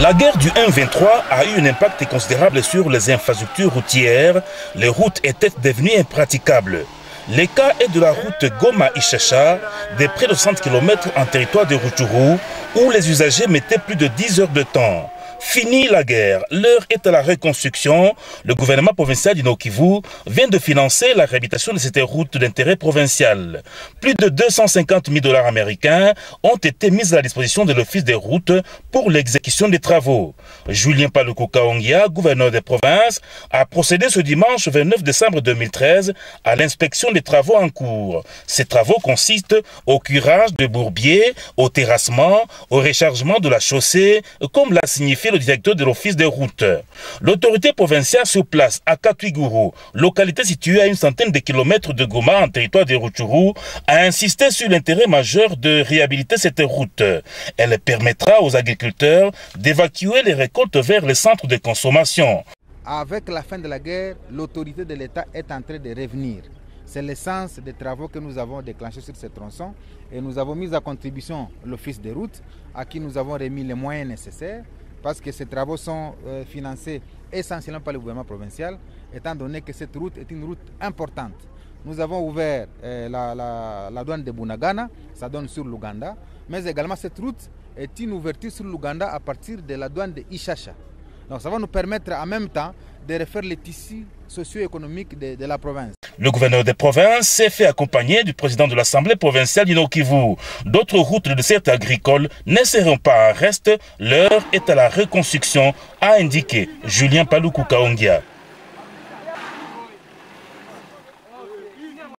La guerre du M23 a eu un impact considérable sur les infrastructures routières. Les routes étaient devenues impraticables. Le cas est de la route Goma-Ishasha, de près de 60 km en territoire de Rutshuru, où les usagers mettaient plus de 10 heures de temps. Fini la guerre, l'heure est à la reconstruction. Le gouvernement provincial du Nord-Kivu vient de financer la réhabilitation de cette route d'intérêt provincial. Plus de 250 000 $ américains ont été mis à la disposition de l'Office des routes pour l'exécution des travaux. Julien Paluku Kaongia, gouverneur des provinces, a procédé ce dimanche 29 décembre 2013 à l'inspection des travaux en cours. Ces travaux consistent au curage de bourbiers, au terrassement, au rechargement de la chaussée, comme l'a signifié le directeur de l'Office des routes. L'autorité provinciale sur place à Katwiguru, localité située à une centaine de kilomètres de Goma en territoire de Rutshuru, a insisté sur l'intérêt majeur de réhabiliter cette route. Elle permettra aux agriculteurs d'évacuer les récoltes vers les centres de consommation. Avec la fin de la guerre, l'autorité de l'État est en train de revenir. C'est l'essence des travaux que nous avons déclenchés sur ce tronçon et nous avons mis à contribution l'Office des routes à qui nous avons remis les moyens nécessaires parce que ces travaux sont financés essentiellement par le gouvernement provincial, étant donné que cette route est une route importante. Nous avons ouvert la douane de Bunagana, ça donne sur l'Ouganda, mais également cette route est une ouverture sur l'Ouganda à partir de la douane de Ishasha. Donc ça va nous permettre en même temps de refaire les tissus socio-économiques de la province. Le gouverneur des provinces s'est fait accompagner du président de l'Assemblée provinciale du Nord-Kivu. D'autres routes de dessert agricole ne seront pas en reste. L'heure est à la reconstruction, a indiqué Julien Paluku Kaongia.